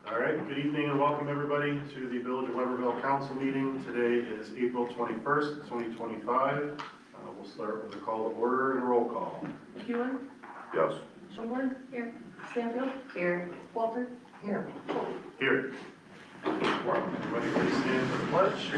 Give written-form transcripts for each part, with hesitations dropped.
All right, good evening and welcome everybody to the Village of Webberville Council meeting. Today is April 21st, 2025. We'll start with a call to order and a roll call. Keeler? Yes. Schulborn? Here. Stanfield? Here. Walter? Here. Here. Everybody please stand for the pledge.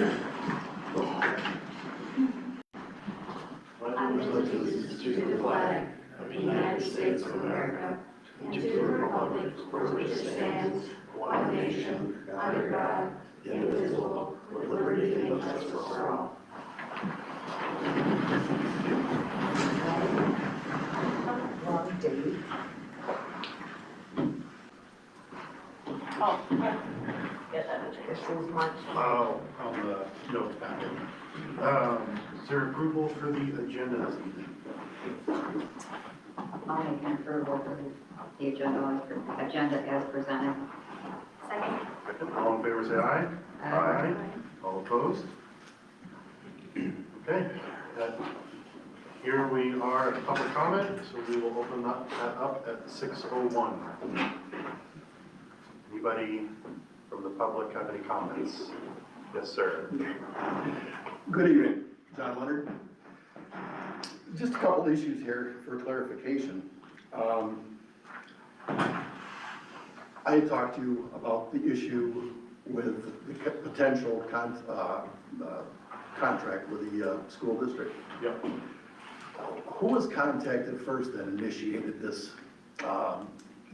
I pledge allegiance to the flag of the United States of America and to the republic for which it stands, one nation, under God, indivisible, with liberty and justice for all. Wrong date. Oh, yeah. Get that in This is March. On the notes packet. Is there approval for the agenda this evening? I'll make an approval for the agenda as presented. Second. All in favor say aye. Aye. All opposed? Okay. Here we are at public comment, so we will open that up at 6:01. Anybody from the public have any comments? Yes, sir. Good evening, John Leonard. Just a couple issues here for clarification. I had talked to you about the issue with the potential contract with the school district. Yep. Who was contacted first that initiated this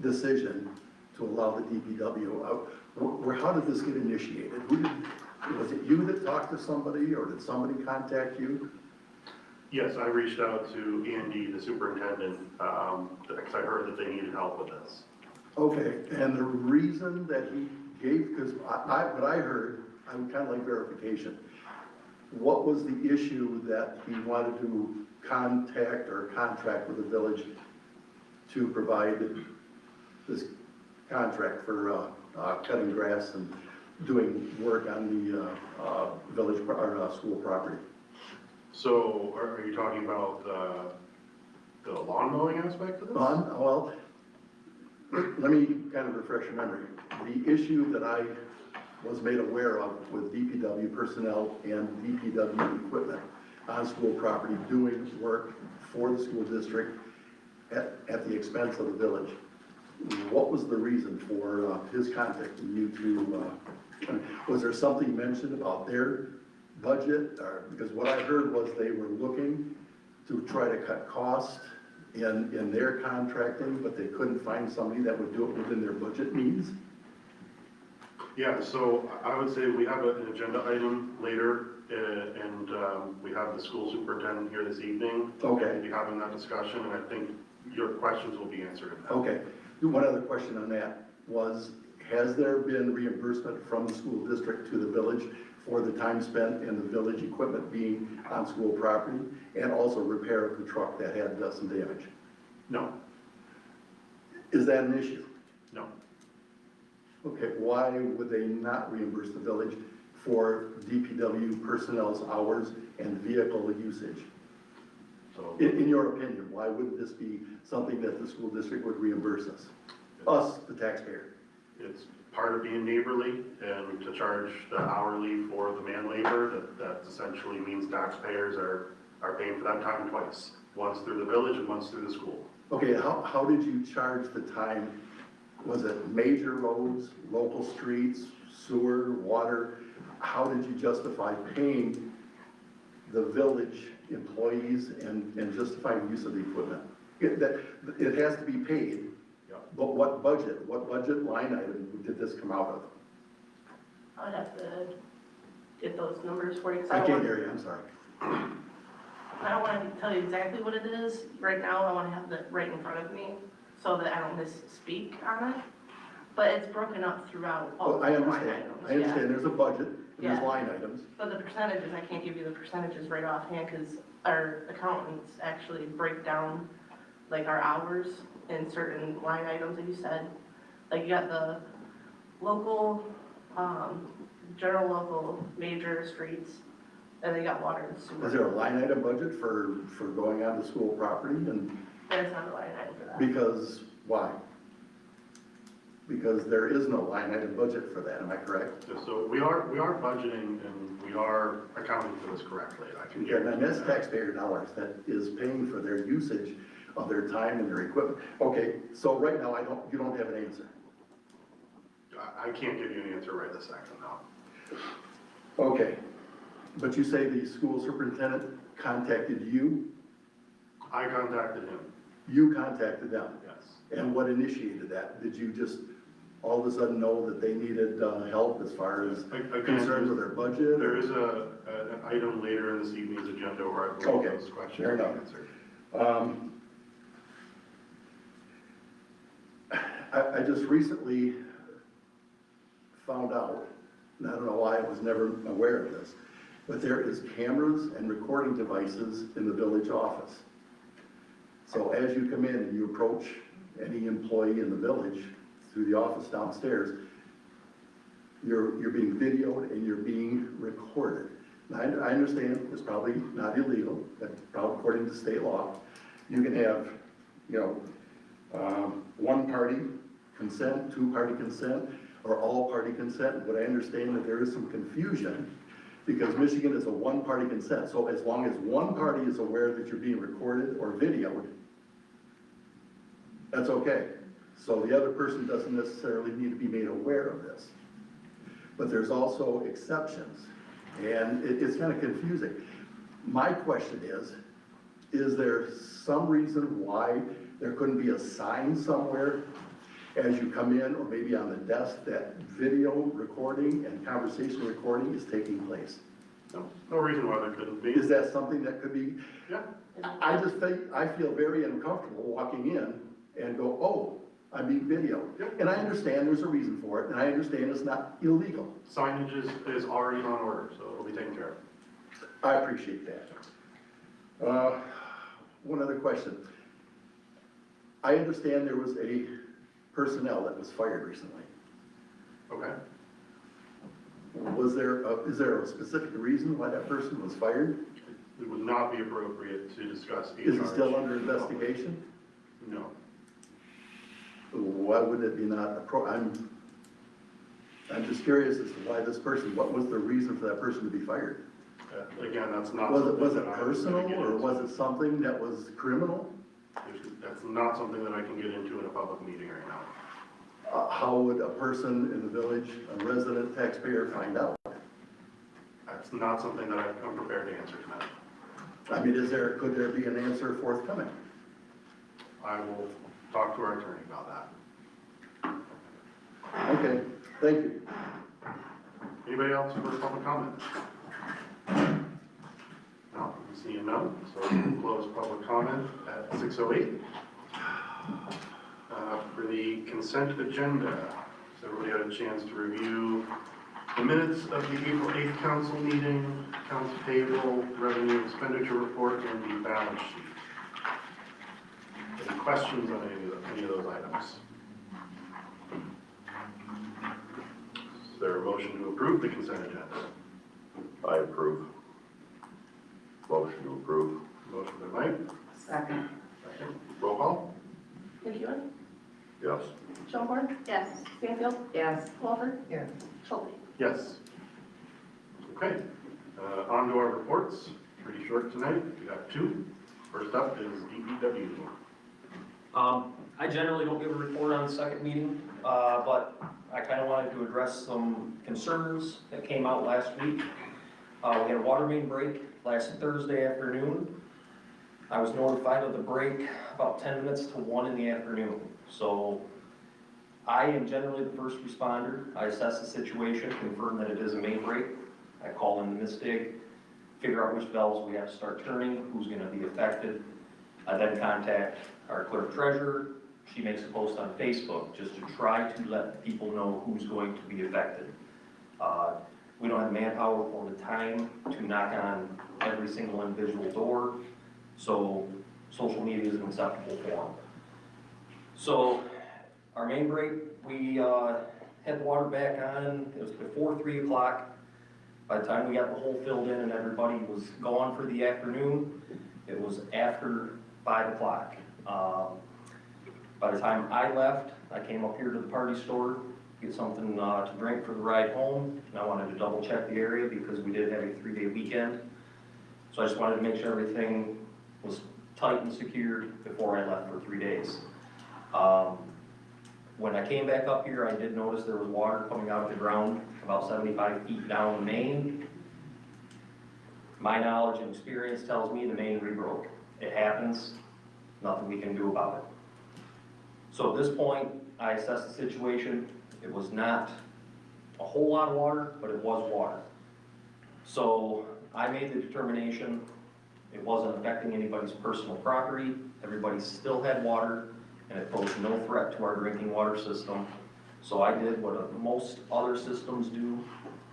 decision to allow the DPW? How did this get initiated? Was it you that talked to somebody, or did somebody contact you? Yes, I reached out to Andy, the superintendent, because I heard that they needed help with this. Okay, and the reason that he gave, because what I heard, I would kind of like verification. What was the issue that he wanted to contact or contract with the village to provide this contract for cutting grass and doing work on the village or school property? So are you talking about the lawn mowing aspect of this? Well, let me kind of refresh your memory. The issue that I was made aware of with DPW personnel and DPW equipment on school property doing work for the school district at the expense of the village. What was the reason for his contacting you to, was there something mentioned about their budget? Because what I heard was they were looking to try to cut costs in their contracting, but they couldn't find somebody that would do it within their budget needs. Yeah, so I would say we have an agenda item later, and we have the school superintendent here this evening. Okay. We'll be having that discussion, and I think your questions will be answered in that. Okay. One other question on that was, has there been reimbursement from the school district to the village for the time spent in the village equipment being on school property, and also repair of the truck that had some damage? No, Is that an issue? no. Okay, why would they not reimburse the village for DPW personnel's hours and vehicle usage? So In your opinion, why wouldn't this be something that the school district would reimburse us, the taxpayer? it's part of being neighborly, and to charge the hourly for the man labor, that essentially means taxpayers are paying for that time twice, once through the village and once through the school. Okay, how did you charge the time? Was it major roads, local streets, sewer, water? How did you justify paying the village employees and justifying use of the equipment? It has to be paid, Yep. but what budget line item did this come out of? I would have to get those numbers for you. 'Cause I don't can't want- hear you, I'm sorry. I don't want to tell you exactly what it is right now. I want to have it right in front of me so that I don't misspeak on it. But it's broken up throughout all Well, the I line understand, items. I understand, there's a budget, there's Yeah. line items. But the percentages, I can't give you the percentages right offhand because our accountants actually break down like our hours in certain line items that you said. Like you got the local, general local major streets, and they got water and sewer. Is there a line item budget for going onto school property and, There's not a line item for that. because, why? Because there is no line item budget for that, am I correct? So we are budgeting and we are accounting for this correctly. I can Yeah, and guarantee that's that. taxpayer dollars that is paying for their usage of their time and their equipment. Okay, so right now, you don't have an answer. I can't give you an answer right this second now. Okay, but you say the school superintendent contacted you, I contacted him, you contacted them, yes. and what initiated that? Did you just all of a sudden know that they needed help as far as Again, concerns with their budget? There is an item later in this evening's agenda where I believe Okay, those questions fair are enough. answered. I just recently found out, and I don't know why I was never aware of this, but there is cameras and recording devices in the village office. So as you come in and you approach any employee in the village through the office downstairs, you're being videoed and you're being recorded. Now, I understand it's probably not illegal, but probably according to state law, you can have, one party consent, two party consent, or all party consent. But I understand that there is some confusion because Michigan is a one party consent. So as long as one party is aware that you're being recorded or videoed, that's okay. So the other person doesn't necessarily need to be made aware of this. But there's also exceptions, and it's kind of confusing. My question is there some reason why there couldn't be a sign somewhere as you come in, or maybe on the desk, that video recording and conversation recording is taking place? No reason why there couldn't be. Is that something that could be? Yeah, I just think, I feel very uncomfortable walking in and go, oh, I'm being videoed. Yep. And I understand there's a reason for it, and I understand it's not illegal. signage is already on order, so it'll be taken care of. I appreciate that. One other question. I understand there was a personnel that was fired recently. Okay. Is there a specific reason why that person was fired? It would not be appropriate to discuss HR. Is he still under investigation? No. Why would it be not I'm just curious as to why this person, what was the reason for that person to be fired? Again, that's not. Was something it that I'm gonna personal, get or into. was it something that was criminal? That's not something that I can get into in a public meeting right now. How would a person in the village, a resident taxpayer, find out? That's not something that I'm prepared to answer tonight. I mean, could there be an answer forthcoming? I will talk to our attorney about that. Okay, thank you. Anybody else for public comment? No, I'm seeing none, so we'll close public comment at 6:08. For the consent agenda, has everybody had a chance to review the minutes of the April 8th council meeting, accounts payable, revenue expenditure report, and the balance sheet? Any questions on any of those items? Is there a motion to approve the consent agenda? I approve. Motion to approve. Motion by Mike, Second. second. Roll call? McEwen, Yes. Schoenborn, Yes. Stanfield, Yes. Walter, Yes. Schulte. Yes. Okay, on to our reports. Pretty short tonight. We got two. First up is DPW. I generally don't give a report on the second meeting, but I kind of wanted to address some concerns that came out last week. We had a water main break last Thursday afternoon. I was notified of the break about 10 minutes to 1 in the afternoon. So I am generally the first responder. I assess the situation, confirm that it is a main break. I call in the misdig, figure out which valves we have to start turning, who's going to be affected. I then contact our clerk treasurer. She makes a post on Facebook just to try to let people know who's going to be affected. We don't have manpower or the time to knock on every single individual door, so social media is an acceptable form. So our main break, we had water back on, it was before 3 o'clock. By the time we got the hole filled in and everybody was gone for the afternoon, it was after 5 o'clock. By the time I left, I came up here to the party store, get something to drink for the ride home, and I wanted to double check the area because we did have a 3-day weekend. So I just wanted to make sure everything was tight and secured before I left for 3 days. When I came back up here, I did notice there was water coming out of the ground about 75 feet down the main. My knowledge and experience tells me the main rebroke. It happens, nothing we can do about it. So at this point, I assessed the situation. It was not a whole lot of water, but it was water. So I made the determination it wasn't affecting anybody's personal property. Everybody still had water, and it posed no threat to our drinking water system. So I did what most other systems do.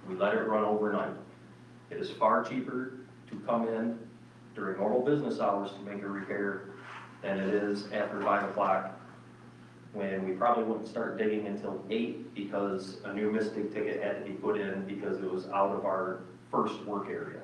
We let it run overnight. It is far cheaper to come in during normal business hours to make a repair than it is after 5 o'clock, when we probably wouldn't start digging until 8 because a new Mystic ticket had to be put in because it was out of our first work area.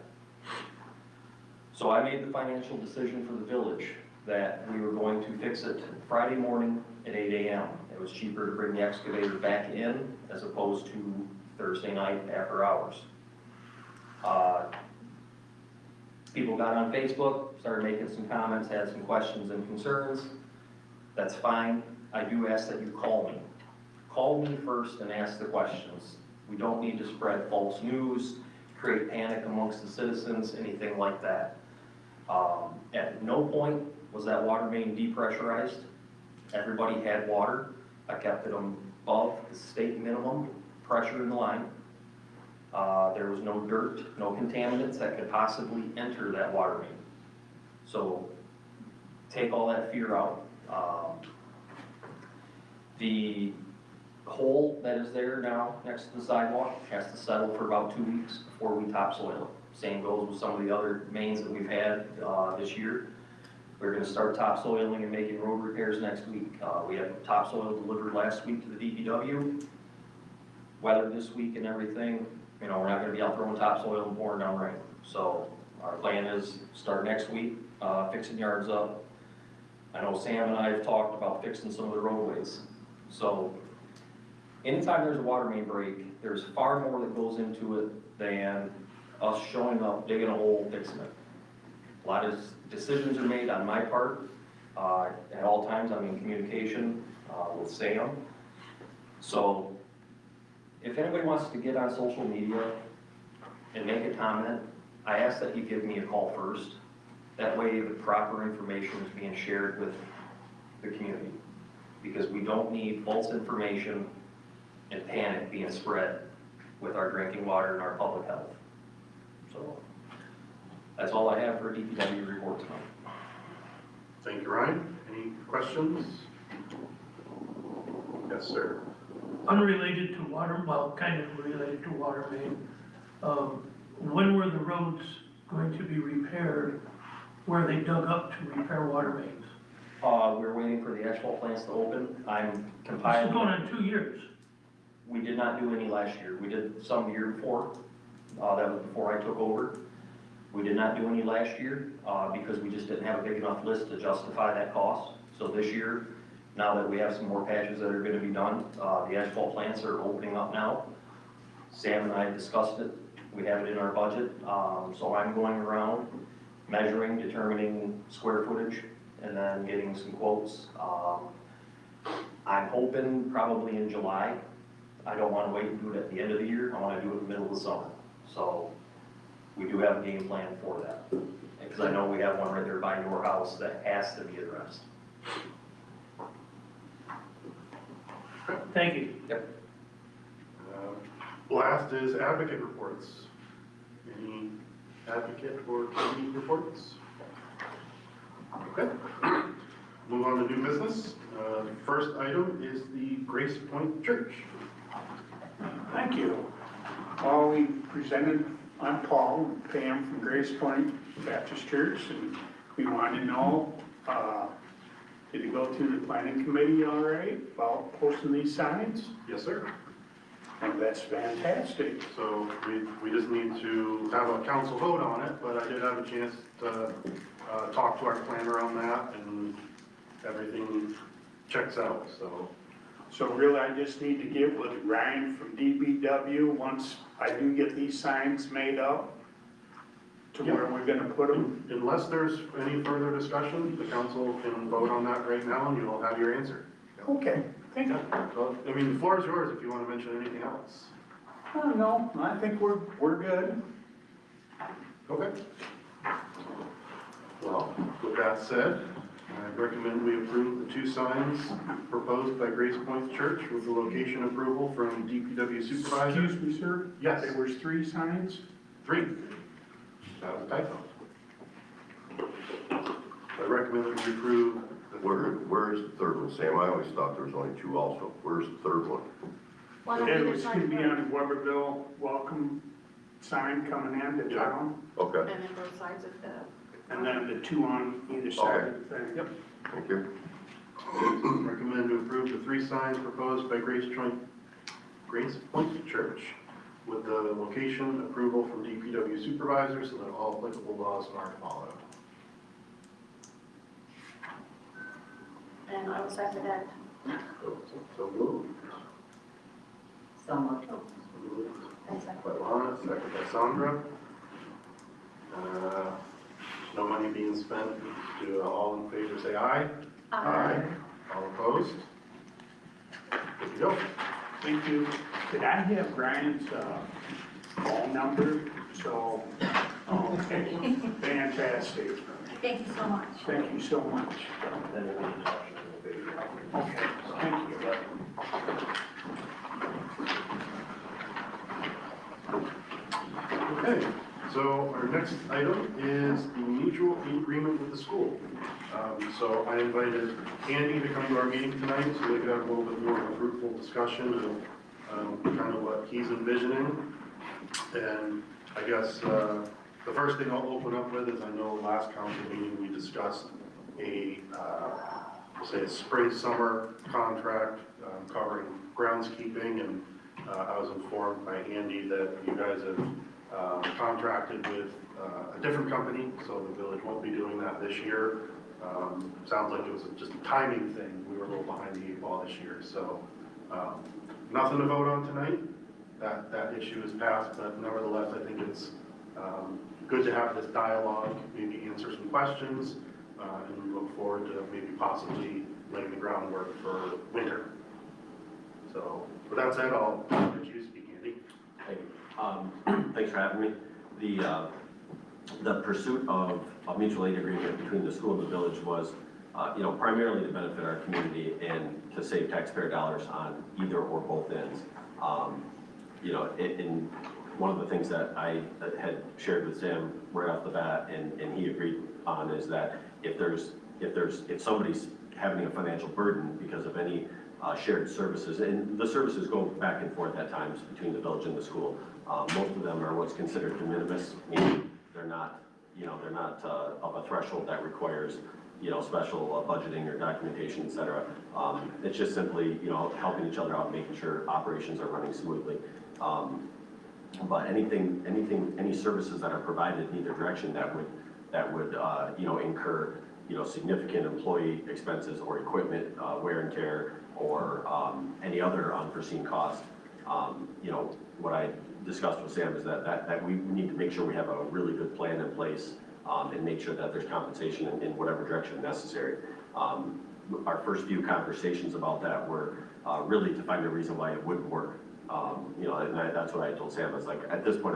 So I made the financial decision for the village that we were going to fix it Friday morning at 8 a.m. It was cheaper to bring the excavator back in as opposed to Thursday night after hours. People got on Facebook, started making some comments, had some questions and concerns. That's fine. I do ask that you call me. Call me first and ask the questions. We don't need to spread false news, create panic amongst the citizens, anything like that. At no point was that water main depressurized. Everybody had water. I kept it above the state minimum pressure in the line. There was no dirt, no contaminants that could possibly enter that water main. So take all that fear out. The hole that is there now next to the sidewalk has to settle for about 2 weeks before we topsoil it. Same goes with some of the other mains that we've had this year. We're going to start topsoiling and making road repairs next week. We had topsoil delivered last week to the DPW. Weather this week and everything, you know, we're not going to be out throwing topsoil and pouring down rain. So our plan is start next week, fixing yards up. I know Sam and I have talked about fixing some of the roadways. So anytime there's a water main break, there's far more that goes into it than us showing up, digging a hole, fixing it. A lot of decisions are made on my part. At all times, I'm in communication with Sam. So if anybody wants to get on social media and make a comment, I ask that you give me a call first. That way the proper information is being shared with the community, because we don't need false information and panic being spread with our drinking water and our public health. So that's all I have for DPW report tonight. Thank you, Ryan. Any questions? Yes, sir. Unrelated to water, well, kind of related to water main. When were the roads going to be repaired where they dug up to repair water mains? We're waiting for the asphalt plants to open. I'm This is compiling. going on 2 years. We did not do any last year. We did some the year before. That was before I took over. We did not do any last year because we just didn't have a big enough list to justify that cost. So this year, now that we have some more patches that are going to be done, the asphalt plants are opening up now. Sam and I discussed it. We have it in our budget. So I'm going around measuring, determining square footage, and then getting some quotes. I'm hoping probably in July. I don't want to wait and do it at the end of the year. I want to do it in the middle of the summer. So we do have a game plan for that. Because I know we have one right there by your house that has to be addressed. Thank you. Yep. Last is advocate reports. Any advocate or committee reports? Okay. Move on to new business. First item is the Grace Point Church. Thank you. Well, we presented, I'm Paul and Pam from Grace Point Baptist Church, and we wanted to know, did it go through the planning committee all right about posting these signs? Yes, sir. And that's fantastic. So we just need to have a council vote on it, but I did have a chance to talk to our planner on that, and everything checks out, so. So really, I just need to get with Ryan from DPW once I do get these signs made up to where we're gonna put them. Unless there's any further discussion, the council can vote on that right now, and you'll have your answer. Okay, thank you. So, I mean, the floor is yours if you want to mention anything else. Oh, no, I think we're good. Okay. Well, with that said, I recommend we approve the 2 signs proposed by Grace Point Church with the location approval from DPW supervisor. Excuse me, sir? Yes. There was 3 signs? 3. That was a typo. I recommend that we approve the Where's the third one, Sam? I always thought there was only 2 also. Where's the third one? One on It either was side gonna of be the- on Webberville welcome sign coming into Yeah. town, Okay, And then both sides of the. and then the 2 on either side of the thing. Yep. thank you. Recommend to approve the 3 signs proposed by Grace Point Church with the location approval from DPW supervisor so that all applicable laws are followed. And I will second that. So moved. So much. By Lana, second by Sandra. No money being spent. Do all in favor say aye. All opposed? Good to go. Thank you. Could I have Brian's phone number? So, okay, fantastic. Thank you so much. Thank you so much. Okay, thank you. Okay, so our next item is the mutual agreement with the school. So I invited Andy to come to our meeting tonight so we could have a little bit more of a fruitful discussion of kind of what he's envisioning. And I guess the first thing I'll open up with is I know last council meeting we discussed a, we'll say a spring-summer contract covering groundskeeping, and I was informed by Andy that you guys have contracted with a different company, so the village won't be doing that this year. Sounds like it was just a timing thing. We were a little behind the 8 ball this year, so nothing to vote on tonight. That issue is passed, but nevertheless, I think it's good to have this dialogue, maybe answer some questions, and look forward to maybe possibly laying the groundwork for winter. So with that said, I'll let you speak, Andy. Thank you. Thanks for having me. The pursuit of a mutual aid agreement between the school and the village was, primarily to benefit our community and to save taxpayer dollars on either or both ends. In one of the things that I had shared with Sam right off the bat, and he agreed on, is that if somebody's having a financial burden because of any shared services, and the services go back and forth at times between the village and the school. Most of them are what's considered de minimis, meaning they're not of a threshold that requires, special budgeting or documentation, et cetera. It's just simply, helping each other out, making sure operations are running smoothly. But any services that are provided in either direction that would incur, significant employee expenses or equipment wear and tear, or any other unforeseen cost. What I discussed with Sam is that we need to make sure we have a really good plan in place, and make sure that there's compensation in whatever direction necessary. Our first few conversations about that were really to find a reason why it wouldn't work. That's what I told Sam. I was like, at this point,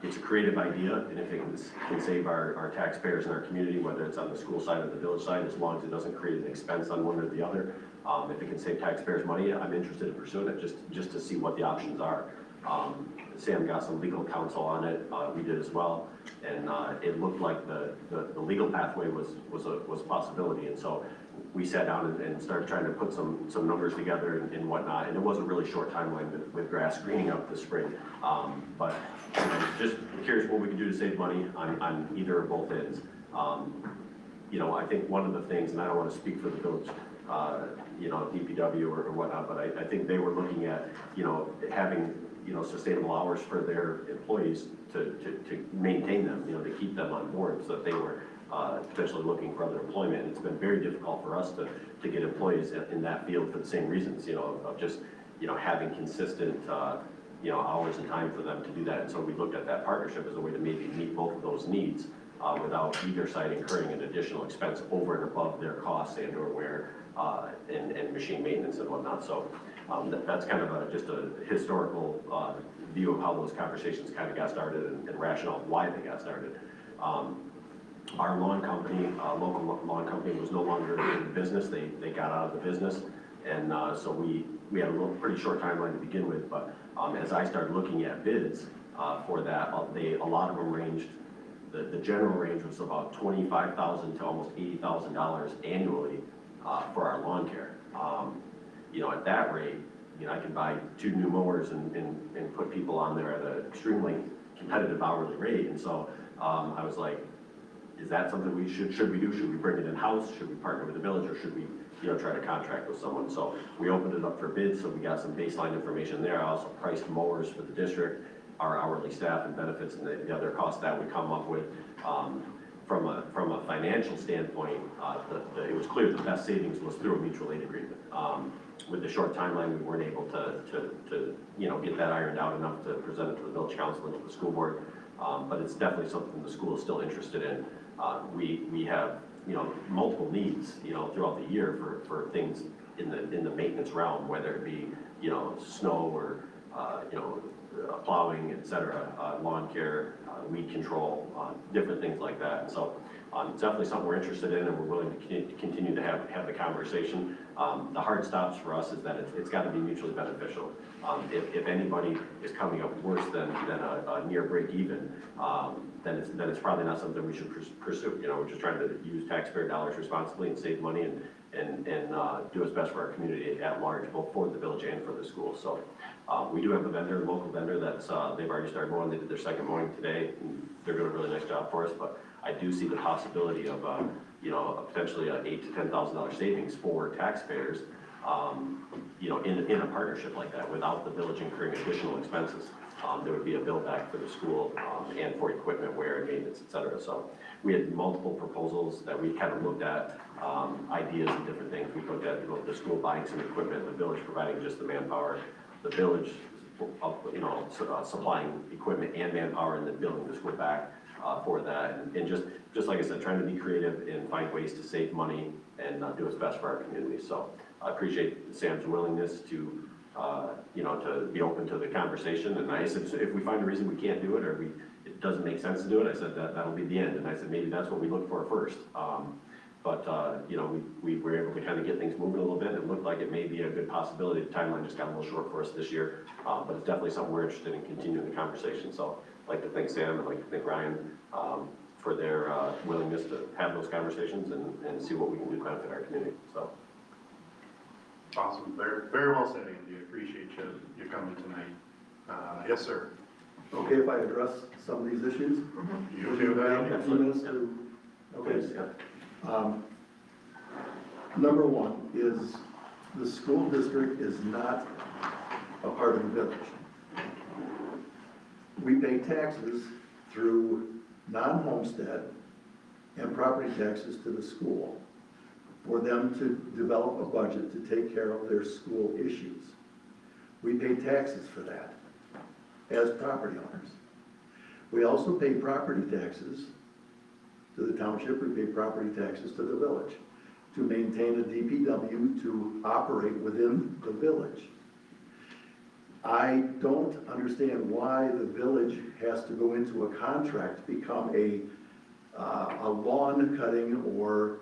it's a creative idea, and if it can save our taxpayers and our community, whether it's on the school side or the village side, as long as it doesn't create an expense on one or the other, if it can save taxpayers money, I'm interested in pursuing it just to see what the options are. Sam got some legal counsel on it, we did as well, and it looked like the legal pathway was a possibility, and so we sat down and started trying to put some numbers together and whatnot, and it was a really short timeline with grass greening up this spring, but just curious what we can do to save money on either or both ends. I think one of the things, and I don't want to speak for the village DPW or whatnot, but I think they were looking at, having, sustainable hours for their employees to maintain them, to keep them on board, so that they were potentially looking for other employment. And it's been very difficult for us to get employees in that field for the same reasons, of just, having consistent, hours and time for them to do that. And so we looked at that partnership as a way to maybe meet both of those needs without either side incurring an additional expense over and above their costs and or wear and machine maintenance and whatnot. So that's kind of just a historical view of how those conversations kind of got started and rationale of why they got started. Our lawn company, local lawn company, was no longer in business. They got out of the business. And so we had a pretty short timeline to begin with, but as I started looking at bids for that, a lot of them ranged, the general range was about $25,000 to almost $80,000 annually for our lawn care. At that rate, I can buy 2 new mowers and put people on there at an extremely competitive hourly rate. And so I was like, is that something we should we do? Should we bring it in-house? Should we partner with the village, or should we, try to contract with someone? So we opened it up for bids, so we got some baseline information there. I also priced mowers for the district, our hourly staff and benefits, and the other costs that we come up with. From a financial standpoint, it was clear the best savings was through a mutual aid agreement. With the short timeline, we weren't able to get that ironed out enough to present it to the village council and to the school board. But it's definitely something the school is still interested in. We have, multiple needs, throughout the year for things in the maintenance realm, whether it be, snow or, plowing, et cetera, lawn care, weed control, different things like that. So it's definitely something we're interested in, and we're willing to continue to have the conversation. The hard stops for us is that it's got to be mutually beneficial. If anybody is coming up worse than a near break even, then it's probably not something we should pursue. We're just trying to use taxpayer dollars responsibly and save money and do what's best for our community at large, both for the village and for the school. So we do have a vendor, a local vendor, that's they've already started mowing. They did their second mowing today, and they're doing a really nice job for us. But I do see the possibility of potentially an $8,000 to $10,000 savings for taxpayers, in a partnership like that, without the village incurring additional expenses. There would be a bill back for the school and for equipment, wear and maintenance, et cetera. So we had multiple proposals that we kind of looked at, ideas and different things. We looked at the school buying some equipment, the village providing just the manpower, the village supplying equipment and manpower, and then building the school back for that. And just like I said, trying to be creative and find ways to save money and do what's best for our community. So I appreciate Sam's willingness to to be open to the conversation. And I said, so if we find a reason we can't do it, or it doesn't make sense to do it, I said that'll be the end. And I said maybe that's what we look for first. We were able to kind of get things moving a little bit. It looked like it may be a good possibility. The timeline just got a little short for us this year, but it's definitely something we're interested in continuing the conversation. So I'd like to thank Sam, and I'd like to thank Ryan for their willingness to have those conversations and see what we can do to benefit our community. So. Awesome, very, very well said, Andy. I appreciate you coming tonight. Yes, sir. Okay, if I address some of these issues? You okay with that, Andy? A few minutes to, okay. Number one is the school district is not a part of the village. We pay taxes through non-homestead and property taxes to the school for them to develop a budget to take care of their school issues. We pay taxes for that as property owners. We also pay property taxes to the township. We pay property taxes to the village to maintain a DPW to operate within the village. I don't understand why the village has to go into a contract to become a lawn cutting or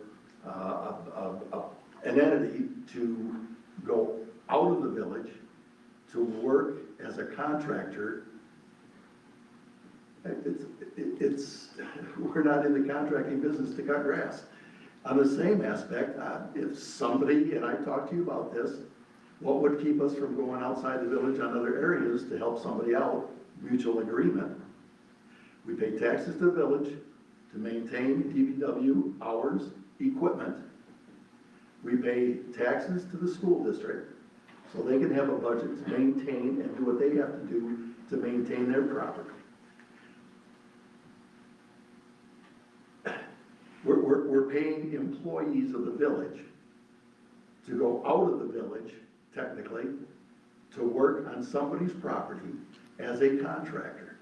an entity to go out of the village to work as a contractor. We're not in the contracting business to cut grass. On the same aspect, if somebody, and I talked to you about this, what would keep us from going outside the village on other areas to help somebody out? Mutual agreement. We pay taxes to the village to maintain DPW hours, equipment. We pay taxes to the school district, so they can have a budget to maintain and do what they have to do to maintain their property. We're paying employees of the village to go out of the village, technically, to work on somebody's property as a contractor.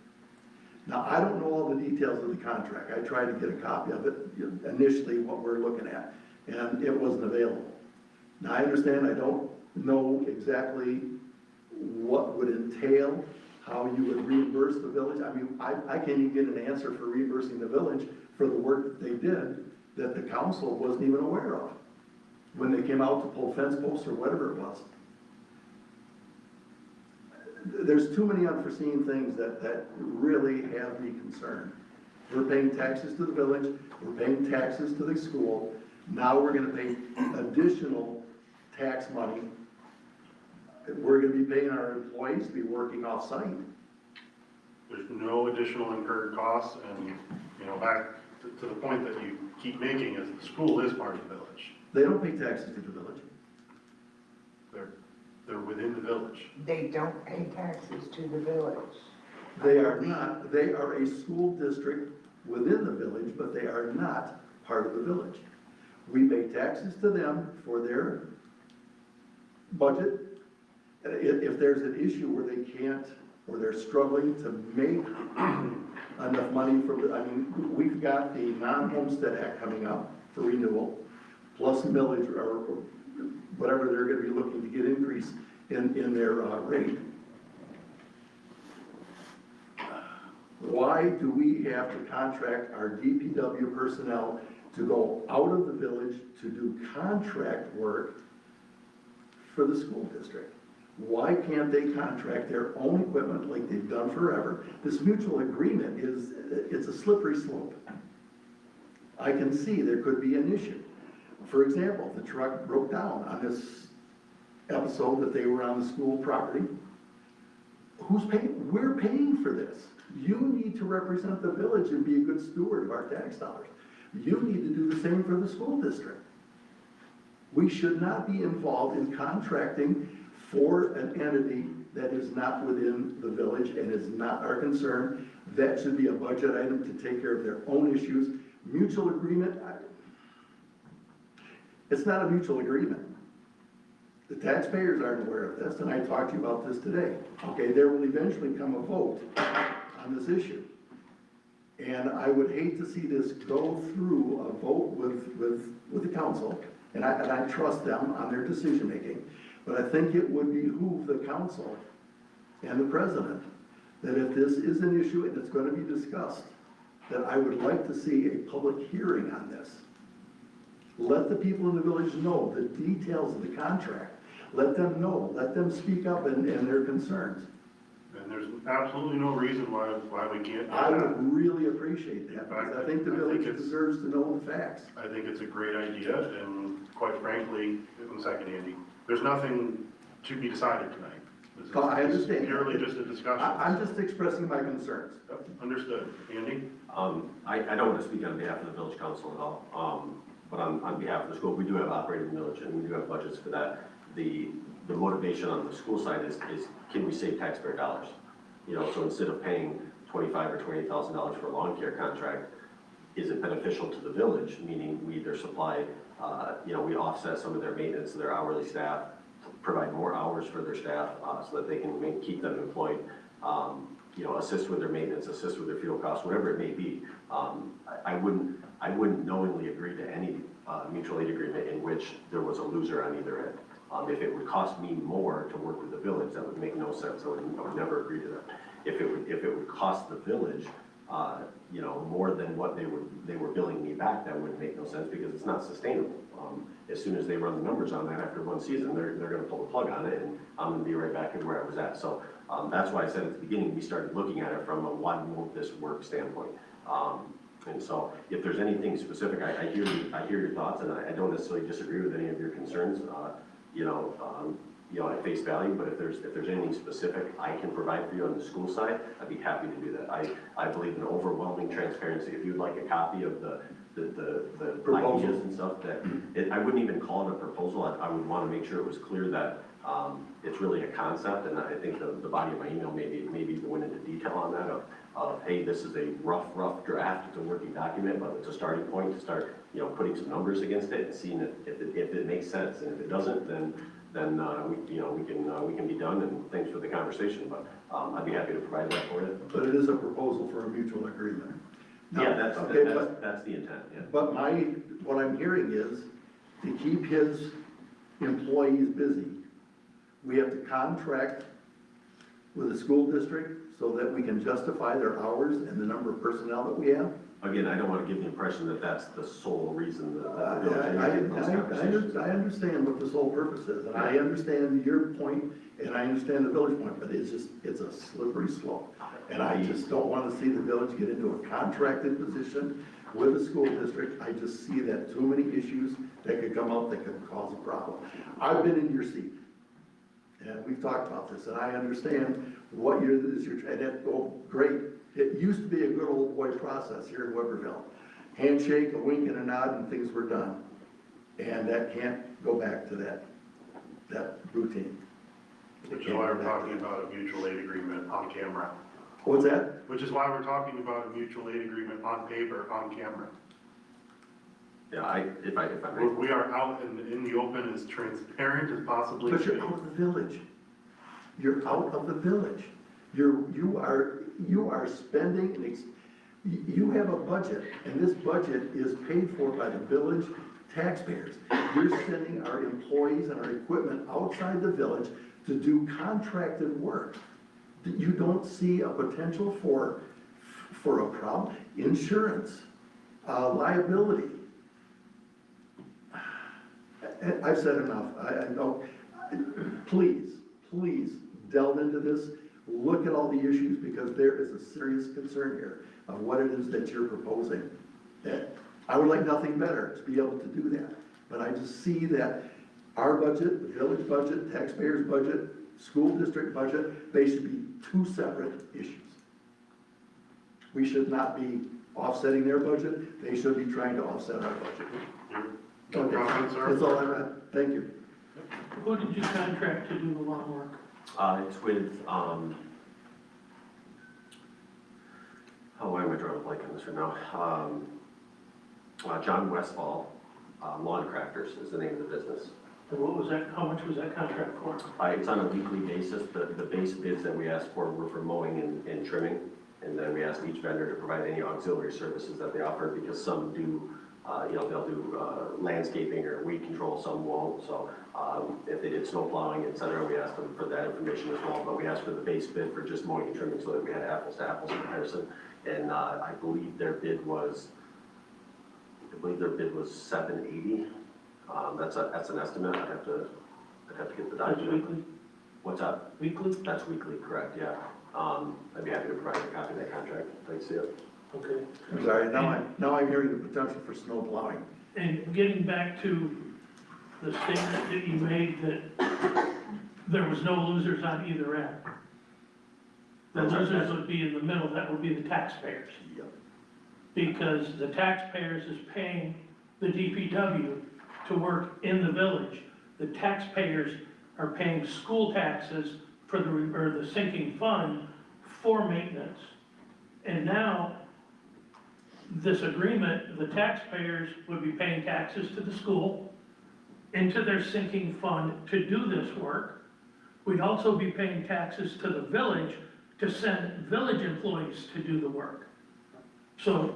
Now, I don't know all the details of the contract. I tried to get a copy of it, initially what we're looking at, and it wasn't available. Now, I understand I don't know exactly what would entail, how you would reimburse the village. I mean, I can't even get an answer for reimbursing the village for the work that they did that the council wasn't even aware of when they came out to pull fence posts or whatever it was. There's too many unforeseen things that really have me concerned. We're paying taxes to the village, we're paying taxes to the school, now we're gonna pay additional tax money. We're gonna be paying our employees to be working off-site. There's no additional incurred costs, and, you know, back to the point that you keep making is the school is part of the village. They don't pay taxes to the village. They're within the village. They don't pay taxes to the village. They are not, they are a school district within the village, but they are not part of the village. We pay taxes to them for their budget. If there's an issue where they can't, or they're struggling to make enough money for, I mean, we've got the non-homestead act coming up for renewal, plus millage, or whatever they're gonna be looking to get increase in their rate. Why do we have to contract our DPW personnel to go out of the village to do contract work for the school district? Why can't they contract their own equipment like they've done forever? This mutual agreement it's a slippery slope. I can see there could be an issue. For example, the truck broke down on this episode that they were on the school property. Who's paying? We're paying for this. You need to represent the village and be a good steward of our tax dollars. You need to do the same for the school district. We should not be involved in contracting for an entity that is not within the village and is not our concern. That should be a budget item to take care of their own issues. Mutual agreement, it's not a mutual agreement. The taxpayers aren't aware of this, and I talked to you about this today. Okay, there will eventually come a vote on this issue. And I would hate to see this go through a vote with the council, and I trust them on their decision-making. But I think it would behoove the council and the president that if this is an issue and it's going to be discussed, that I would like to see a public hearing on this. Let the people in the village know the details of the contract. Let them know, let them speak up in their concerns. And there's absolutely no reason why we can't do I that. would really appreciate that, because I think the village deserves to know the facts. I think it's a great idea, and quite frankly, one second, Andy, there's nothing to be decided tonight. This is I understand. Purely just a discussion. I'm just expressing my concerns. Yep, understood. Andy? I don't want to speak on behalf of the village council at all, but on behalf of the school, we do have operating millage and we do have budgets for that. The motivation on the school side is can we save taxpayer dollars? You know, so instead of paying $25,000 or $28,000 for a lawn care contract, is it beneficial to the village? Meaning we either supply, we offset some of their maintenance of their hourly staff, provide more hours for their staff so that they can keep them employed. Assist with their maintenance, assist with their fuel costs, whatever it may be. I wouldn't knowingly agree to any mutual aid agreement in which there was a loser on either end. If it would cost me more to work with the village, that would make no sense. I would never agree to that. If it would cost the village, more than what they were billing me back, that wouldn't make no sense because it's not sustainable. As soon as they run the numbers on that after one season, they're going to pull the plug on it, and I'm going to be right back at where I was at. So that's why I said at the beginning we started looking at it from a why won't this work standpoint. And so if there's anything specific, I hear your thoughts, and I don't necessarily disagree with any of your concerns. At face value, but if there's anything specific I can provide for you on the school side, I'd be happy to do that. I believe in overwhelming transparency. If you'd like a copy of the the Proposal. ideas and stuff that, I wouldn't even call it a proposal. I would want to make sure it was clear that it's really a concept, and I think the body of my email maybe went into detail on that of, hey, this is a rough draft, it's a working document, but it's a starting point to start, putting some numbers against it and seeing if it makes sense, and if it doesn't, then we can be done, and thanks for the conversation, but I'd be happy to provide that for you. But it is a proposal for a mutual agreement. Now, Yeah, okay, that's the intent, yeah. But what I'm hearing is, to keep his employees busy, we have to contract with the school district so that we can justify their hours and the number of personnel that we have? Again, I don't want to give the impression that that's the sole reason that I we're doing those conversations. understand what the sole purpose is, and I understand your point, and I understand the village point, but it's a slippery slope. And I just don't want to see the village get into a contracted position with the school district. I just see that too many issues that could come up that could cause a problem. I've been in your seat, and we've talked about this, and I understand what you're, great. It used to be a good old boy process here in Webberville. Handshake, a wink and a nod, and things were done. And that can't go back to that routine. Which is why we're talking about a mutual aid agreement on camera. What's that? Which is why we're talking about a mutual aid agreement on paper, on camera. Yeah, if I may. We are out in the open, as transparent as possibly. But you're out of the village. You're out of the village. You are spending, you have a budget, and this budget is paid for by the village taxpayers. You're sending our employees and our equipment outside the village to do contracted work. You don't see a potential for a problem? Insurance, liability. I've said enough. I know. Please delve into this. Look at all the issues, because there is a serious concern here of what it is that you're proposing. I would like nothing better to be able to do that. But I just see that our budget, the village budget, taxpayers' budget, school district budget, they should be two separate issues. We should not be offsetting their budget. They should be trying to offset our budget. No comment, sir? That's all I got. Thank you. Who did you contract to do the lawn work? It's with, why am I drawing a blank on this right now? John Westfall, Lawn Crafters is the name of the business. And what was that, how much was that contract for? It's on a weekly basis. The base bids that we asked for were for mowing and trimming. And then we asked each vendor to provide any auxiliary services that they offer, because some do, they'll do landscaping or weed control, some won't. So if they did snow plowing, et cetera, we asked them for that information as well. But we asked for the base bid for just mowing and trimming so that we had apples to apples comparison. And I believe their bid was $780. That's an estimate. I'd have to get the That's document. weekly? What's that? Weekly? That's weekly, correct, yeah. I'd be happy to provide a copy of that contract. Thanks, yeah. Okay. I'm sorry, now I'm hearing the potential for snow plowing. And getting back to the statement that you made that there was no losers on either end. The That's right. losers would be in the middle, that would be the taxpayers. Yep. Because the taxpayers is paying the DPW to work in the village. The taxpayers are paying school taxes for the sinking fund for maintenance. And now, this agreement, the taxpayers would be paying taxes to the school into their sinking fund to do this work. We'd also be paying taxes to the village to send village employees to do the work. So,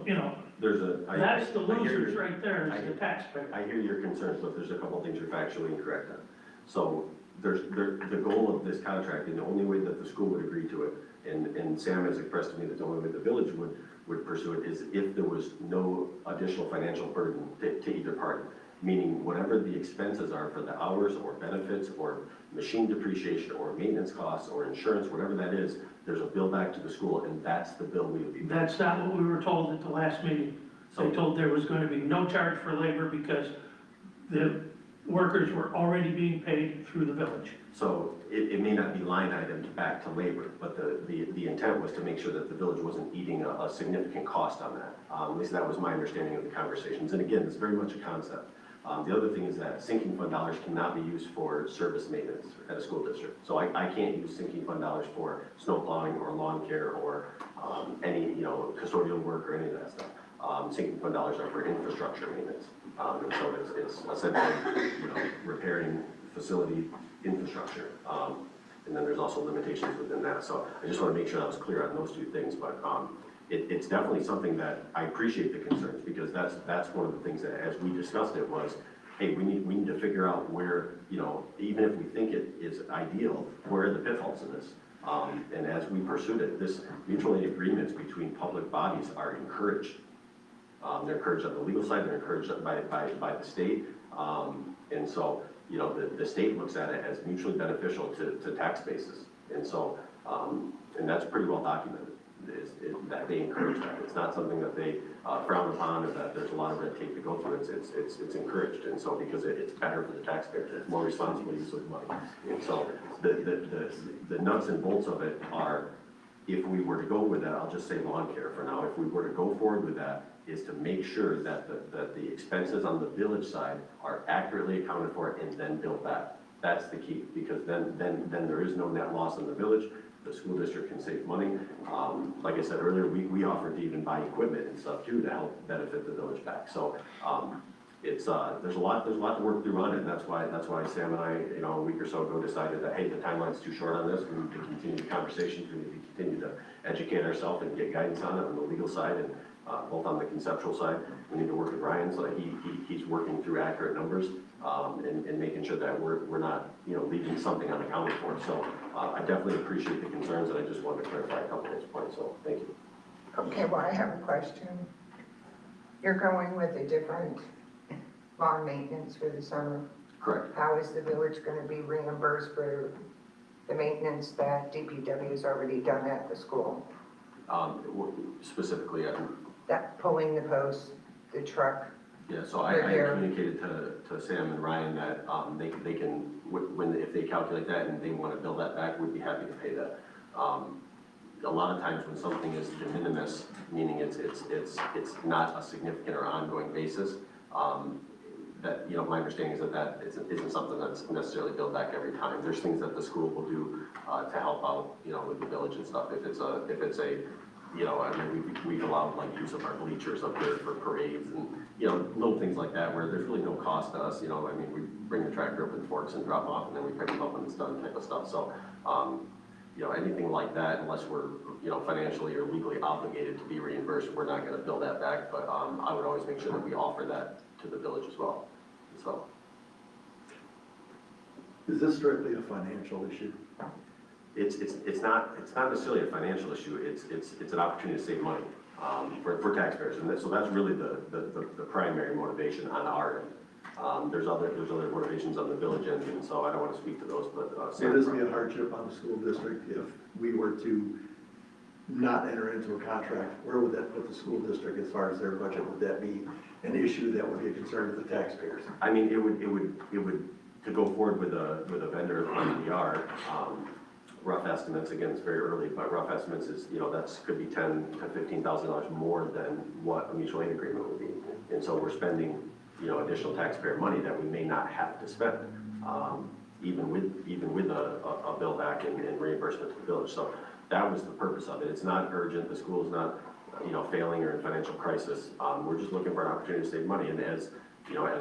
that's the losers right there, is the taxpayer. I hear your concerns, but there's a couple things you're factually incorrect on. So the goal of this contract, and the only way that the school would agree to it, and Sam has expressed to me that the only way the village would pursue it is if there was no additional financial burden to either party. Meaning whatever the expenses are for the hours or benefits or machine depreciation or maintenance costs or insurance, whatever that is, there's a bill back to the school, and that's the bill we would be paying. That's not what we were told at the last meeting. They told there was going to be no charge for labor because the workers were already being paid through the village. So it may not be line itemed back to labor, but the intent was to make sure that the village wasn't eating a significant cost on that. At least that was my understanding of the conversations. And again, it's very much a concept. The other thing is that sinking fund dollars cannot be used for service maintenance at a school district. So I can't use sinking fund dollars for snow plowing or lawn care or any, custodial work or any of that stuff. Sinking fund dollars are for infrastructure maintenance. And so it's essentially, repairing facility infrastructure. And then there's also limitations within that. So I just want to make sure I was clear on those two things, but it's definitely something that I appreciate the concerns, because that's one of the things that, as we discussed it, was, hey, we need to figure out where, even if we think it is ideal, where are the pitfalls in this? And as we pursued it, this mutual aid agreements between public bodies are encouraged. They're encouraged on the legal side, they're encouraged by the state. And so, the state looks at it as mutually beneficial to tax bases. And so, and that's pretty well documented, that they encourage that. It's not something that they frown upon, or that there's a lot of red tape to go through. It's encouraged. And so, because it's better for the taxpayers, it's more responsible use of money. And so, the nuts and bolts of it are, if we were to go with that, I'll just say lawn care for now, if we were to go forward with that, is to make sure that the expenses on the village side are accurately accounted for and then billed back. That's the key, because then there is no net loss in the village. The school district can save money. Like I said earlier, we offered to even buy equipment and stuff too to help benefit the village back. So there's a lot to work through on it, and that's why Sam and I, a week or so ago, decided that, hey, the timeline's too short on this. We need to continue the conversations. We need to continue to educate ourselves and get guidance on it on the legal side, and both on the conceptual side. We need to work with Ryan so that he's working through accurate numbers and making sure that we're not leaving something unaccounted for. So I definitely appreciate the concerns, and I just wanted to clarify a couple of those points. So thank you. Okay, well, I have a question. You're going with a different lawn maintenance for the summer. Correct. How is the village going to be reimbursed for the maintenance that DPW has already done at the school? Specifically, That pulling the post, the truck? yeah, so I communicated to Sam and Ryan that they can, if they calculate that and they want to bill that back, we'd be happy to pay that. A lot of times when something is de minimis, meaning it's not a significant or ongoing basis, that, my understanding is that isn't something that's necessarily billed back every time. There's things that the school will do to help out, with the village and stuff. If it's a we've allowed use of our bleachers up there for parades and, little things like that where there's really no cost to us, we bring the tractor up in forks and drop off and then we pick them up when it's done type of stuff. So, anything like that, unless we're, financially or legally obligated to be reimbursed, we're not gonna bill that back, but, I would always make sure that we offer that to the village as well, so. Is this strictly a financial issue? It's not necessarily a financial issue, it's an opportunity to save money, for taxpayers, and so that's really the primary motivation on our end. There's other motivations on the village end, and so I don't want to speak to those, but. Would this be a hardship on the school district if we were to not enter into a contract? Where would that put the school district as far as their budget? Would that be an issue that would be a concern to the taxpayers? I mean, it would, to go forward with a vendor like we are, rough estimates, again, it's very early, but rough estimates is, that's could be $10,000 to $15,000 more than what a mutual aid agreement would be. And so we're spending, additional taxpayer money that we may not have to spend, even with a bill back and reimbursement to the village. So that was the purpose of it. It's not urgent. The school is not, failing or in financial crisis. We're just looking for an opportunity to save money. And as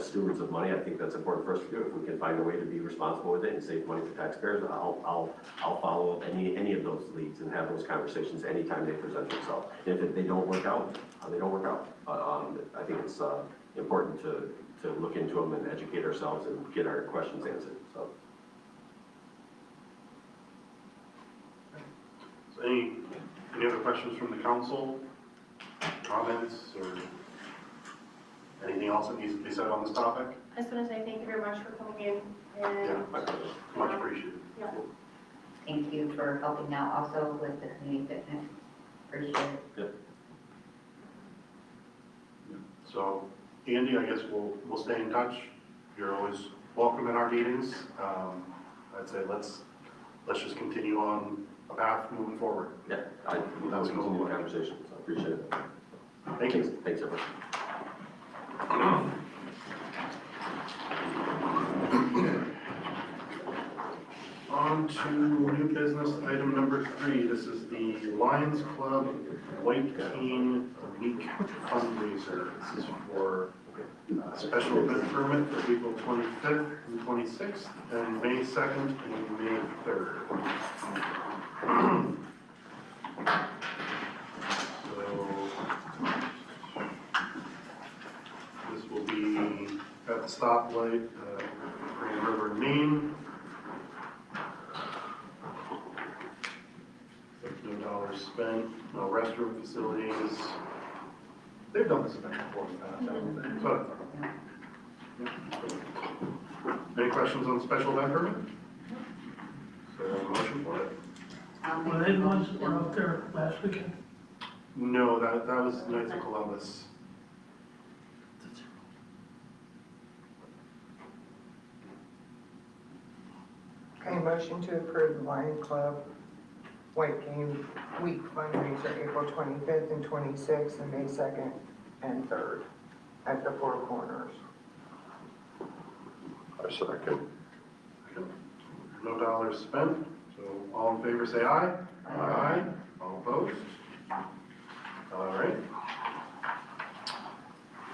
stewards of money, I think that's important for us to do. If we can find a way to be responsible with it and save money for taxpayers, I'll follow up any of those leads and have those conversations anytime they present themselves. And if they don't work out, they don't work out. I think it's important to look into them and educate ourselves and get our questions answered. So any other questions from the council? Comments or anything else that needs to be said on this topic? I just want to say thank you very much for coming in and. Yeah, much appreciated. Yeah. Thank you for helping out also with the community picnic. Appreciate it. Yep. So, Andy, I guess we'll stay in touch. You're always welcome in our meetings. I'd say let's just continue on a path moving forward. Yeah, that was a continuing conversation, so I appreciate it. Thank you. Thanks, everyone. On to new business item number 3. This is the Lions Club White Cane Week fundraiser. This is for a special event permit for April 25th and 26th, and May 2nd and May 3rd. So this will be at the stoplight, Grand River, Maine. No dollars spent, no restroom facilities. They've done this event before in the past, haven't they? So, yeah. Any questions on special event permit? So, a motion for it? Were they the ones that were out there last weekend? No, that was Knights of Columbus. Okay, motion to approve the Lion Club White Game Week fundraiser, April 25th and 26th, and May 2nd and 3rd at the Four Corners. I second. No dollars spent, so all in favor say aye. Aye. All opposed? All right.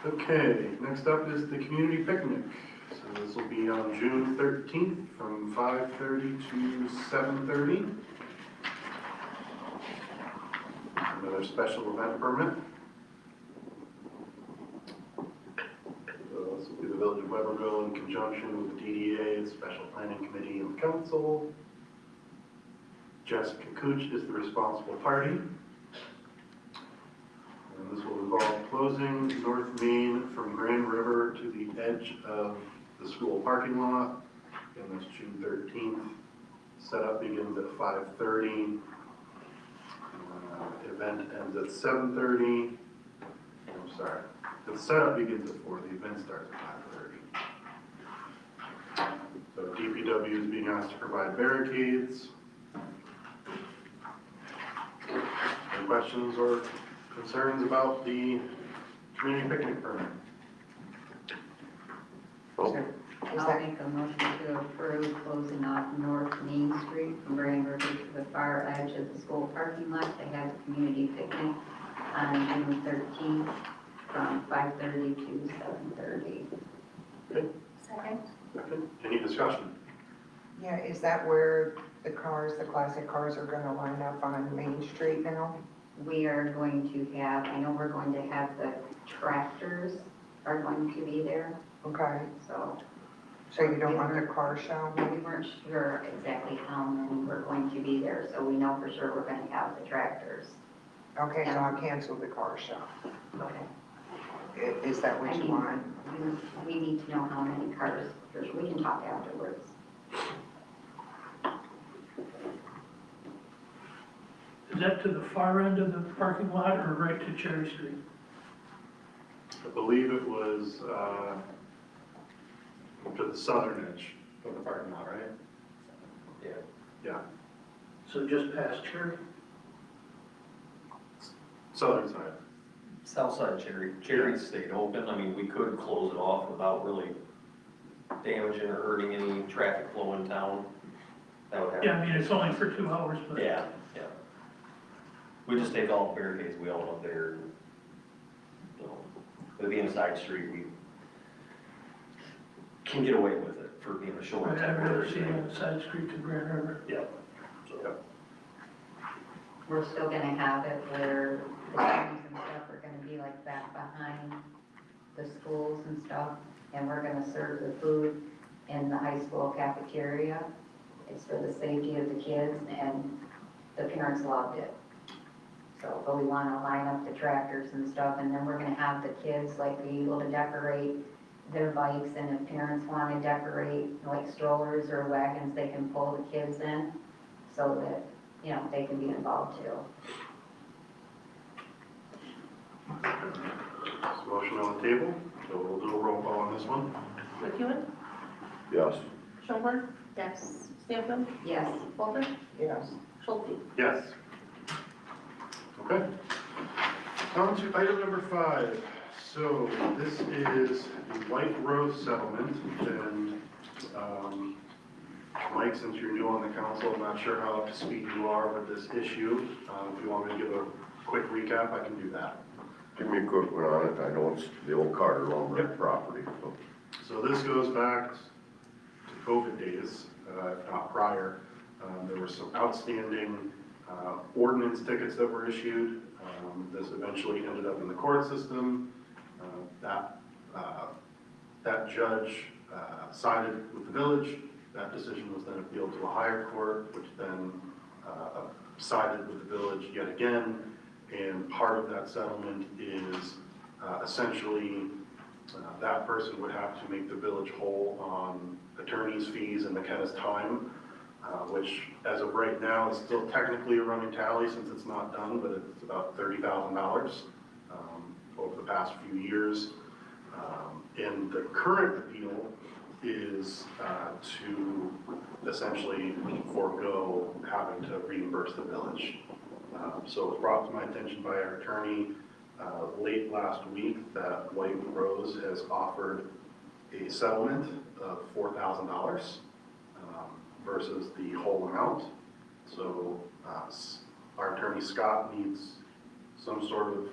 Okay, next up is the community picnic. So this will be on June 13th from 5:30 to 7:30. Another special event permit. So this will be the Village of Webberville in conjunction with the DDA, the Special Planning Committee, and the Council. Jessica Cooch is the responsible party. And this will involve closing North Main from Grand River to the edge of the school parking lot. And that's June 13th. Setup begins at 5:30. Event ends at 7:30. I'm sorry. The setup begins at 4. The event starts at 5:30. So DPW is being asked to provide barricades. Any questions or concerns about the community picnic permit? I'll make a motion to approve closing off North Main Street from Grand River to the far edge of the school parking lot to have a community picnic on June 13th from 5:30 to 7:30. Okay. Second. Second. Any discussion? Yeah, is that where the cars, the classic cars are gonna line up on Main Street now? We are going to have, I know we're going to have the tractors are going to be there, Okay, so. so you don't want the car show? We weren't sure exactly how many were going to be there, so we know for sure we're going to have the tractors. Okay, so I'll cancel the car show. Okay. Is that what you want? We need to know how many cars, we can talk afterwards. Is that to the far end of the parking lot or right to Cherry Street? I believe it was to the southern edge of the parking lot, right? Yeah. Yeah, So just past Cherry? southern side. South side Cherry stayed open. I mean, we could close it off without really damaging or hurting any traffic flow in town. That would happen. Yeah, I mean, it's only for 2 hours, but. Yeah. We just take all the barricades we own up there. So, with being a side street, we can get away with it for being a short I'd rather temporary see it thing. on the side street to Grand River. Yep. So, We're still going to have it where the games and stuff are going to be like back behind the schools and stuff, and we're going to serve the food in the high school cafeteria. It's for the safety of the kids, and the parents loved it. So, but we want to line up the tractors and stuff, and then we're going to have the kids like be able to decorate their bikes, and if parents want to decorate like strollers or wagons, they can pull the kids in so that, you know, they can be involved too. There's a motion on the table, so we'll do a roll call on this one. McEwen? Yes. Schoenberg, Yes. Stanfield, Yes. Walter, Yes. Schulte. Yes. Okay. On to item number 5. So this is the White Rose settlement, and Mike, since you're new on the council, I'm not sure how up to speed you are with this issue. If you want me to give a quick recap, I can do that. Give me a quick one on it. I know it's the old Carter lumber property, so. So this goes back to COVID days, if not prior. There were some outstanding ordinance tickets that were issued. This eventually ended up in the court system. That judge sided with the village. That decision was then appealed to a higher court, which then sided with the village yet again. And part of that settlement is essentially that person would have to make the village whole on attorney's fees and McKenna's time, which as of right now is still technically a running tally since it's not done, but it's about $30,000 over the past few years. And the current appeal is to essentially forego having to reimburse the village. So it was brought to my attention by our attorney late last week that White Rose has offered a settlement of $4,000 versus the whole amount. So our attorney Scott needs some sort of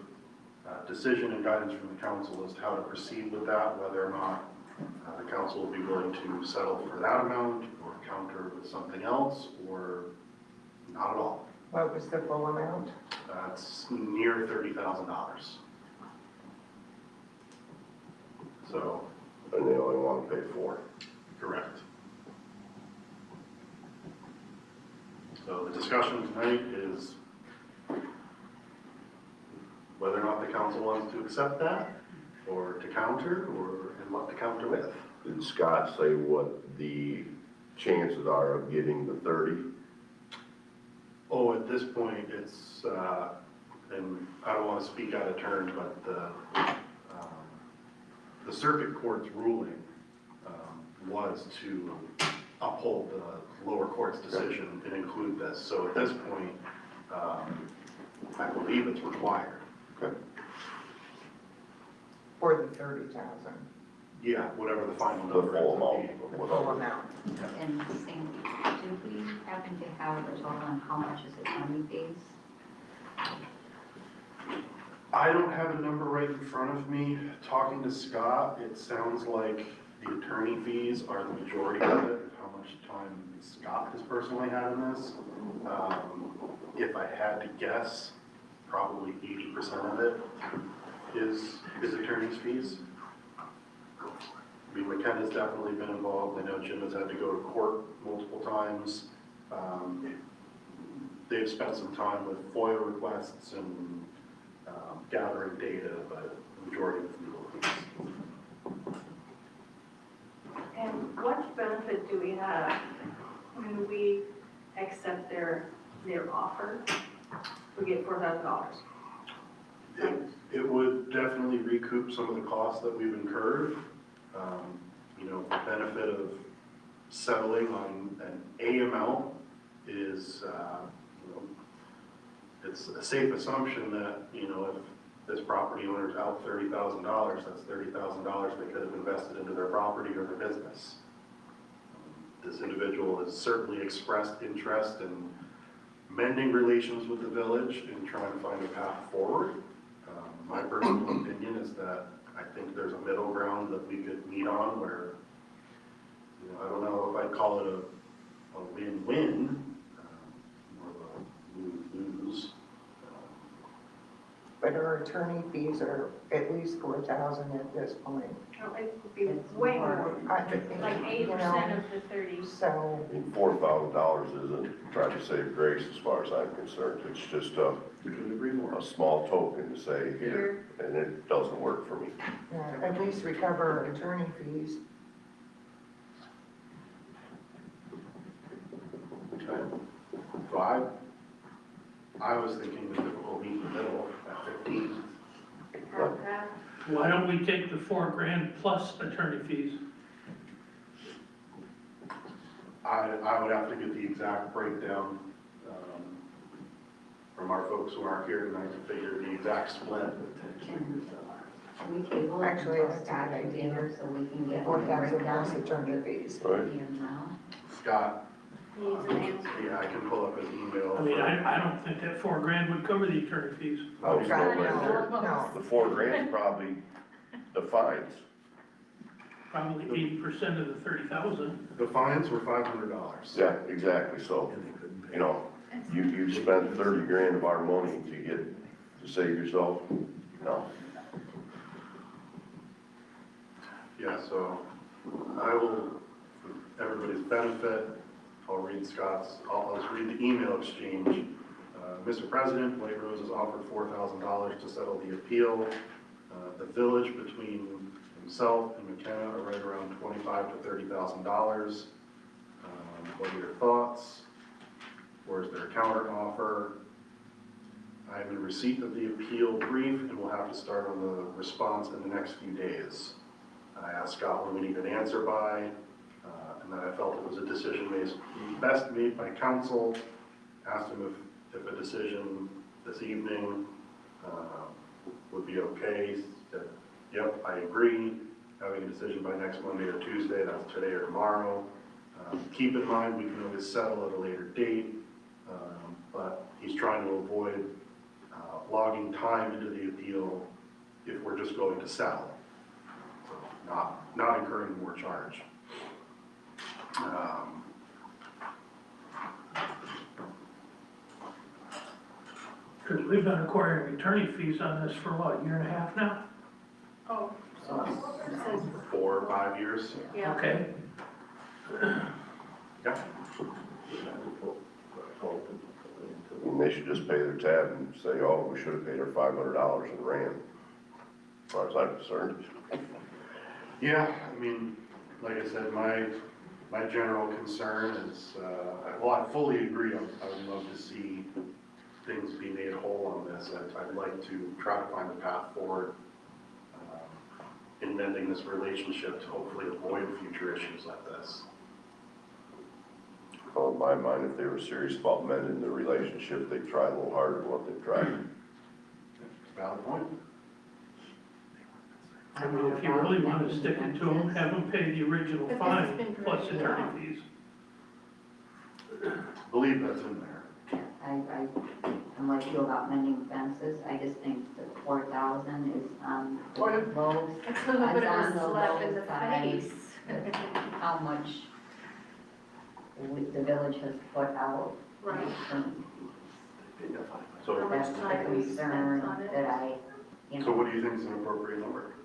decision and guidance from the council as to how to proceed with that, whether or not the council will be willing to settle for that amount or counter with something else or not at all. What was the full amount? It's near $30,000. So. And they only want to pay 4. Correct. So the discussion tonight is whether or not the council wants to accept that, or to counter, or and what to counter with. Did Scott say what the chances are of getting the 30? Oh, at this point, it's, and I don't want to speak out of turn, but the circuit court's ruling was to uphold the lower court's decision and include this. So at this point, I believe it's required. Okay. For the 30,000, Yeah, whatever the final The number full ends up amount being. of the full whatever. amount. And Sandy, do we happen to have a total on how much is attorney fees? I don't have a number right in front of me. Talking to Scott, it sounds like the attorney fees are the majority of it, of how much time Scott has personally had in this. If I had to guess, probably 80% of it is attorney's fees. I mean, McKenna's definitely been involved. I know Jim has had to go to court multiple times. They've spent some time with FOIA requests and gathering data, but the majority of the legal fees. And what benefit do we have when we accept their offer? We get $4,000. It would definitely recoup some of the costs that we've incurred. You know, the benefit of settling on an A amount is, you know, it's a safe assumption that, you know, if this property owner's out $30,000, that's $30,000 they could have invested into their property or their business. This individual has certainly expressed interest in mending relations with the village and trying to find a path forward. My personal opinion is that I think there's a middle ground that we could meet on where, you know, I don't know if I'd call it a win-win, more of a lose-lose. But our attorney fees are at least 4,000 at this point. No, it would be way more, I think, like you 80% know, of the 30. So, I mean, $4,000 isn't trying to save grace as far as I'm concerned. It's just Couldn't agree more. a small token to say here, and it doesn't work for me. at least recover our attorney fees. Okay. So I was thinking the typical meet in the middle at 15. Half, half. Why don't we take the $4,000 plus attorney fees? I would have to get the exact breakdown, from our folks who aren't here tonight to figure the exact split. Can we table it Actually, until that's a Scott good gets idea. here so we can get Before the tax and breakdown? plus attorney fees. Right. Scott, Needs an answer. yeah, I can pull up his email. I mean, I don't think that $4,000 would cover the attorney fees. I was going right there. No, The $4,000 probably the fines. Probably 80% of the 30,000. The fines were $500. Yeah, exactly, so, you know, you spent 30 grand of our money to save yourself, no. Yeah, so I will, for everybody's benefit, I'll just read the email exchange. Mr. President, White Rose has offered $4,000 to settle the appeal. The village between himself and McKenna are right around $25,000 to $30,000. What are your thoughts? Or is there a counter offer? I am in receipt of the appeal brief and will have to start on the response in the next few days. I asked Scott when we need an answer by, and that I felt it was a decision best made by council. Asked him if a decision this evening would be okay. He said, yep, I agree. Having a decision by next Monday or Tuesday, that's today or tomorrow. Keep in mind, we can always settle at a later date, but he's trying to avoid logging time into the appeal if we're just going to settle. So not incurring more charge. Because we've been acquiring attorney fees on this for what, a year and a half now? Oh, so since, 4 or 5 years. yeah. Okay. Yeah. And they should just pay their tab and say, oh, we should have paid our $500 and ran, as far as I'm concerned. Yeah, I mean, like I said, my general concern is, well, I fully agree. I would love to see things be made whole on this. I'd like to try to find a path forward in mending this relationship to hopefully avoid future issues like this. Well, in my mind, if they were serious about mending the relationship, they'd try a little harder than what they've tried. Valid point. I mean, if you really want to stick it to them, have them pay the original But this has fine been plus dragged attorney out. fees. I believe that's in there. I'm like you about mending fences, I just think that 4,000 is on the Oh, yeah. low, It's a little bit of on a the slap in low the side. face. how much the village has put out. Right. So, How much That's the time we spent concern on it. that I, you so know, what do you think is an appropriate number?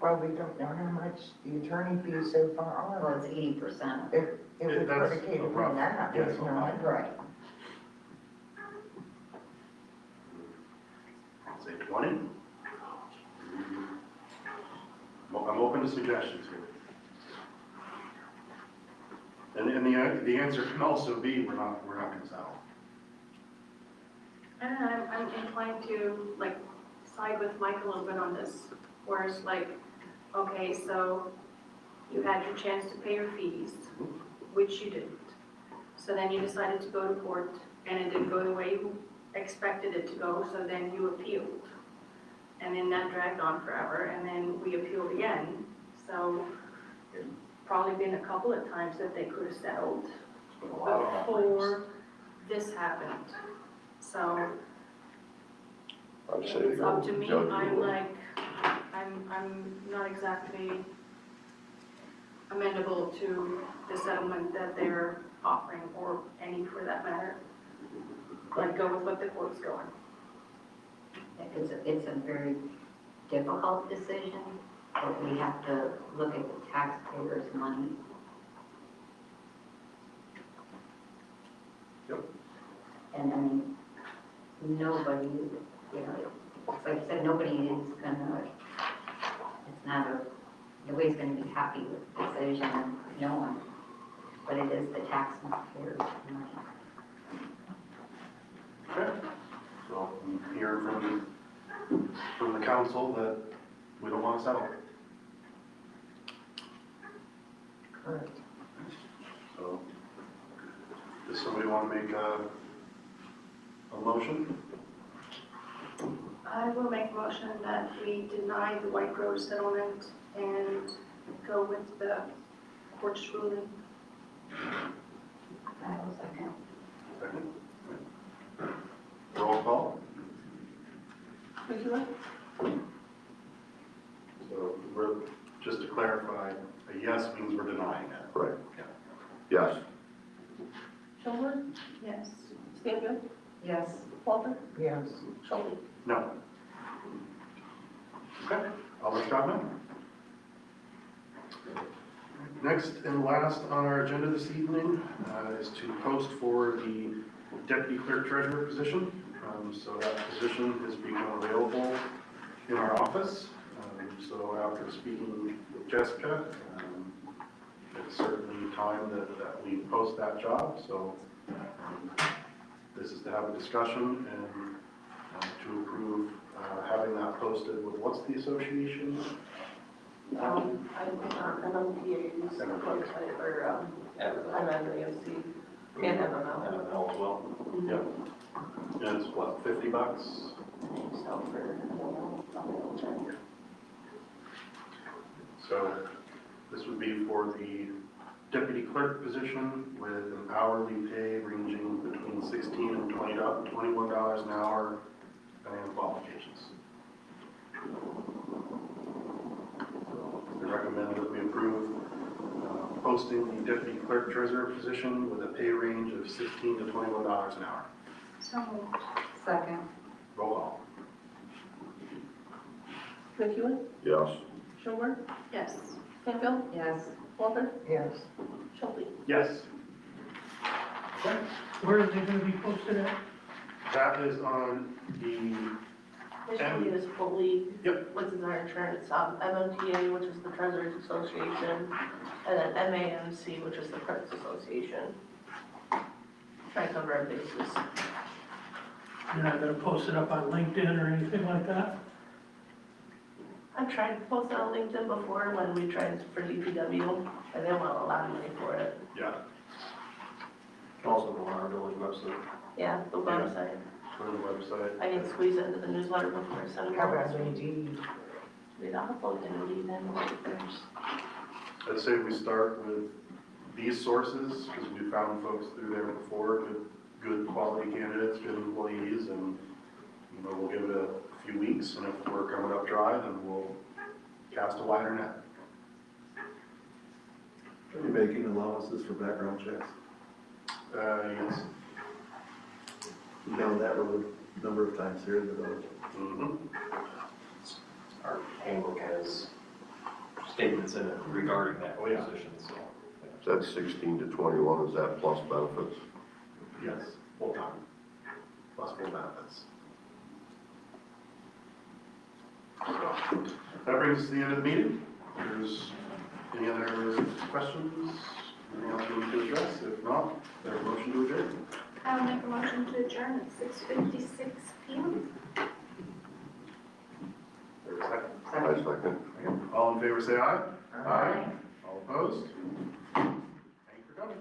well, we don't know how much the attorney fees so far well, are. it's 80%. If it's That's predicated a rough on that, guess it's on not. mine. Right. Say 20? I'm open to suggestions here. And the answer can also be, we're not gonna settle. And I'm inclined to like side with Mike a little bit on this, where it's like, okay, so you had your chance to pay your fees, which you didn't. So then you decided to go to court and it didn't go the way you expected it to go, so then you appealed. And then that dragged on forever, and then we appealed again. So there's probably been a couple of times that they could have settled It's been a lot of offerings. before this happened. So I'd say it's go up to me, judge I'm ruling. like, I'm not exactly amendable to the settlement that they're offering, or any for that matter. Like, go with what the court's going. It's a very difficult decision, but we have to look at the taxpayers' money. Yep. And I mean, nobody, you know, like I said, nobody is gonna, it's not nobody's gonna be happy with the decision, no one. But it is the taxpayers' money. Okay. So I'm hearing from the council that we don't want to settle. Correct. Does somebody want to make a motion? I will make a motion that we deny the White Road settlement and go with the court's ruling. I will second. Second. Roll call. McEwen? So we're, just to clarify, a yes means we're denying it. Right. Yeah. Yes. Schoenberg? Yes. Stanfield? Yes. Walter? Yes. Schulte? No. Okay, I'll let Scott know. Next and last on our agenda this evening is to post for the deputy clerk treasurer position. So that position has become available in our office. So after speaking with Jessica, it's certainly time that we post that job. So this is to have a discussion and to approve having that posted with, what's the association? I think MMPA's website, or, MMAMC, and MML. MML as well. Yep. And it's what, $50? So for MML, I'll check. So this would be for the deputy clerk position with an hourly pay ranging between $16 and $21 an hour, depending on qualifications. I recommend that we approve posting the deputy clerk treasurer position with a pay range of $16 to $21 an hour. So moved. Second. Roll call. McEwen? Yes. Schoenberg? Yes. Stanfield? Yes. Walter? Yes. Schulte? Yes. Okay. Where are they gonna be posted at? That is on the, Michigan Municipal League. Yep. Which is our insurance, MMTA, which is the Treasurers Association, and then MAMC, which is the Credits Association. Try to cover our bases. You're not gonna post it up on LinkedIn or anything like that? I've tried to post on LinkedIn before when we tried for DPW, and they want a lot of money for it. yeah, Also go on our village website. Yeah, the website. go to the website. I can squeeze it into the newsletter before I send it How out. about Indeed? Read off, I'll get it in first. I'd say we start with these sources, because we found folks through there before, good quality candidates, good employees, and, you know, we'll give it a few weeks, and if we're coming up dry, then we'll cast a wider net. Are you making allowances for background checks? Yes. We've done that road a number of times here in the village. Mm-hmm. Our handbook has statements in it regarding that Oh, yeah. position, so. Is that 16 to 21, is that plus benefits? Yes, full time, plus full benefits. So, that brings us to the end of the meeting. If there's any other questions, anything else we need to address? If not, there's a motion to adjourn. I will make a motion to adjourn at 6:56 p.m. There's a second. I second. All in favor, say aye. Aye. All opposed? Thank you for coming.